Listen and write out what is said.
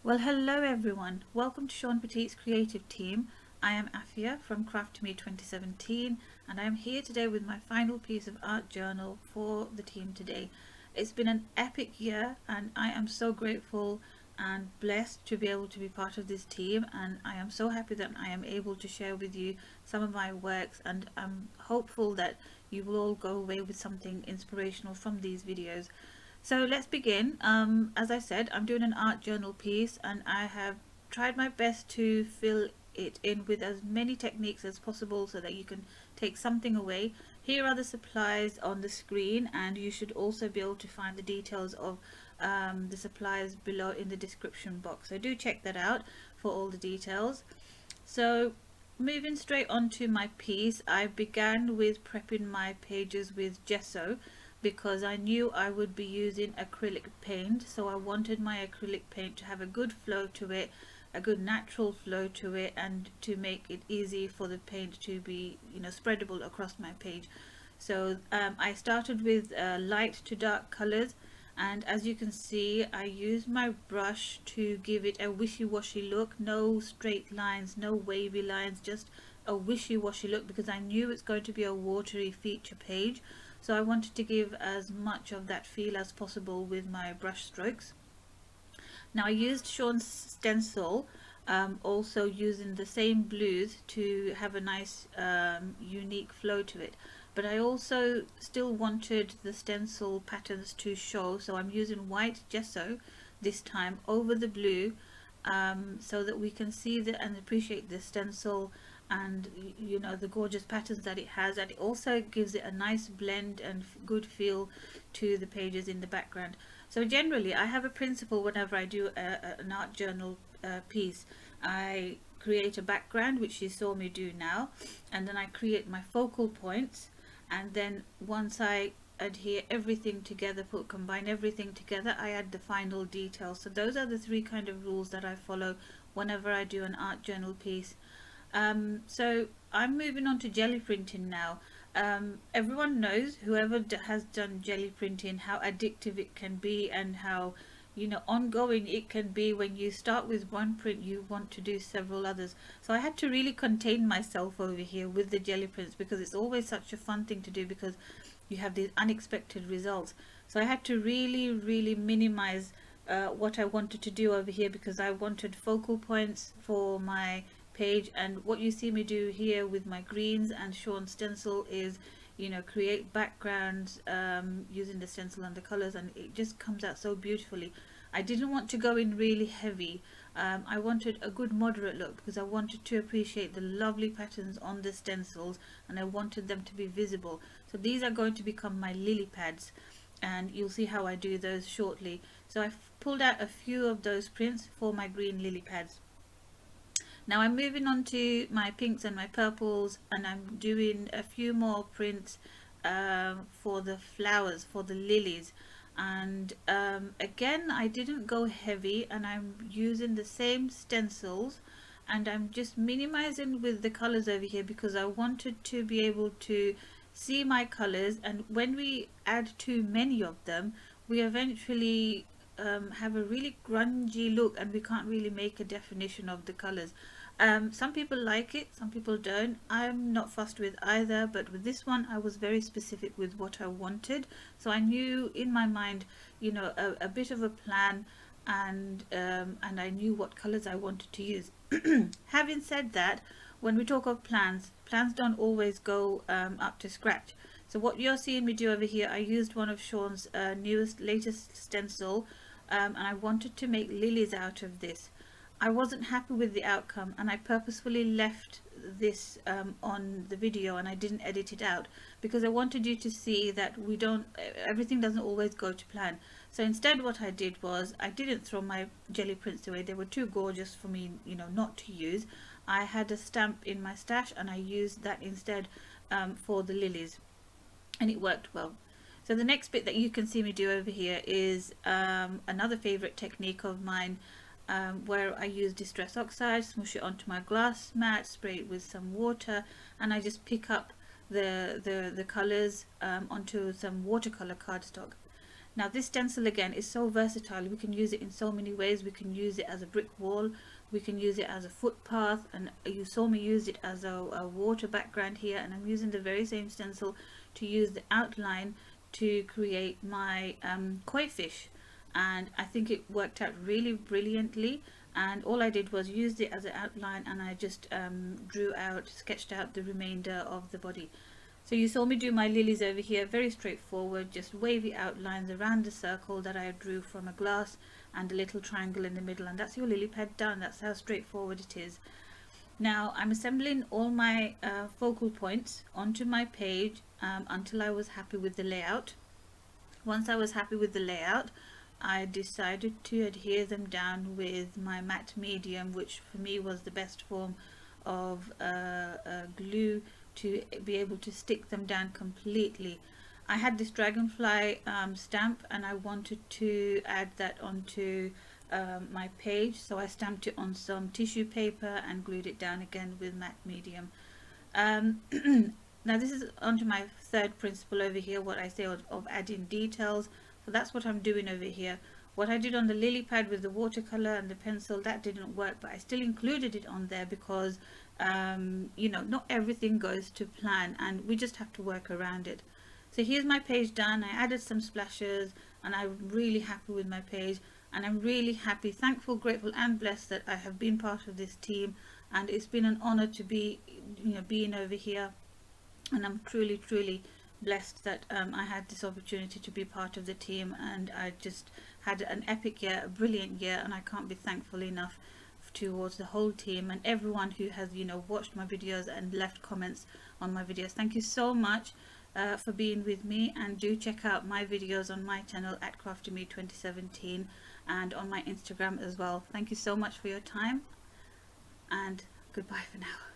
Well, hello everyone. Welcome to Shawn Petite's creative team. I am Afia from Craft to Me 2017 and I am here today with my final piece of art journal for the team today. It's been an epic year and I am so grateful and blessed to be able to be part of this team, and I am so happy that I am able to share with you some of my works, and I'm hopeful that you will all go away with something inspirational from these videos. So let's begin. As I said, I'm doing an art journal piece and I have tried my best to fill it in with as many techniques as possible so that you can take something away. Here are the supplies on the screen, and you should also be able to find the details of the supplies below in the description box. So do check that out for all the details. So moving straight on to my piece, I began with prepping my pages with gesso because I knew I would be using acrylic paint, so I wanted my acrylic paint to have a good flow to it, a good natural flow to it, and to make it easy for the paint to be, spreadable across my page. So I started with light to dark colors, and as you can see, I used my brush to give it a wishy-washy look. No straight lines, no wavy lines, just a wishy-washy look, because I knew it's going to be a watery feature page, so I wanted to give as much of that feel as possible with my brush strokes. Now I used Shawn's stencil, also using the same blues to have a nice unique flow to it, but I also still wanted the stencil patterns to show, so I'm using white gesso this time over the blue, so that we can see and appreciate the stencil and the gorgeous patterns that it has, and it also gives it a nice blend and good feel to the pages in the background. So generally I have a principle whenever I do an art journal piece. I create a background, which you saw me do now, and then I create my focal points, and then once I adhere everything together, combine everything together, I add the final details. So those are the three kind of rules that I follow whenever I do an art journal piece. So I'm moving on to jelly printing now. Everyone knows, whoever has done jelly printing, how addictive it can be and how ongoing it can be. When you start with one print, you want to do several others. So I had to really contain myself over here with the jelly prints, because it's always such a fun thing to do because you have these unexpected results. So I had to really minimize what I wanted to do over here, because I wanted focal points for my page, and what you see me do here with my greens and Shawn's stencil is create backgrounds using the stencil and the colors, and it just comes out so beautifully. I didn't want to go in really heavy. I wanted a good moderate look because I wanted to appreciate the lovely patterns on the stencils, and I wanted them to be visible. So these are going to become my lily pads, and you'll see how I do those shortly. So I've pulled out a few of those prints for my green lily pads. Now I'm moving on to my pinks and my purples, and I'm doing a few more prints for the flowers, for the lilies. And again, I didn't go heavy, and I'm using the same stencils, and I'm just minimizing with the colors over here because I wanted to be able to see my colors, and when we add too many of them, we eventually have a really grungy look and we can't really make a definition of the colors. Some people like it, some people don't. I'm not fussed with either, but with this one I was very specific with what I wanted, so I knew in my mind a bit of a plan, and I knew what colors I wanted to use. Having said that, when we talk of plans don't always go up to scratch. So what you're seeing me do over here, I used one of Shawn's latest stencil, and I wanted to make lilies out of this. I wasn't happy with the outcome, and I purposefully left this on the video and I didn't edit it out because I wanted you to see that everything doesn't always go to plan. So instead what I did was, I didn't throw my jelly prints away. They were too gorgeous for me not to use. I had a stamp in my stash and I used that instead for the lilies, and it worked well. So the next bit that you can see me do over here is another favorite technique of mine, where I use Distress Oxide, smush it onto my glass mat, spray it with some water, and I just pick up the colors onto some watercolor cardstock. Now this stencil again is so versatile. We can use it in so many ways. We can use it as a brick wall, we can use it as a footpath, and you saw me use it as a water background here, and I'm using the very same stencil to use the outline to create my koi fish, and I think it worked out really brilliantly. And all I did was use it as an outline, and I just sketched out the remainder of the body. So you saw me do my lilies over here, very straightforward, just wavy outlines around the circle that I drew from a glass and a little triangle in the middle, and that's your lily pad done. That's how straightforward it is. Now I'm assembling all my focal points onto my page until I was happy with the layout. Once I was happy with the layout, I decided to adhere them down with my matte medium, which for me was the best form of glue to be able to stick them down completely. I had this dragonfly stamp, and I wanted to add that onto my page, so I stamped it on some tissue paper and glued it down again with matte medium. Now this is onto my third principle over here, what I say of adding details. So that's what I'm doing over here. What I did on the lily pad with the watercolor and the pencil, that didn't work, but I still included it on there because you know, not everything goes to plan, and we just have to work around it. So here's my page done. I added some splashes, and I'm really happy with my page, and I'm really happy, thankful, grateful and blessed that I have been part of this team, and it's been an honor to be, you know, being over here, and I'm truly blessed that I had this opportunity to be part of the team, and I just had an epic year, a brilliant year, and I can't be thankful enough towards the whole team and everyone who has, you know, watched my videos and left comments on my videos. Thank you so much for being with me, and do check out my videos on my channel at Crafty Me 2017 and on my Instagram as well. Thank you so much for your time, and goodbye for now.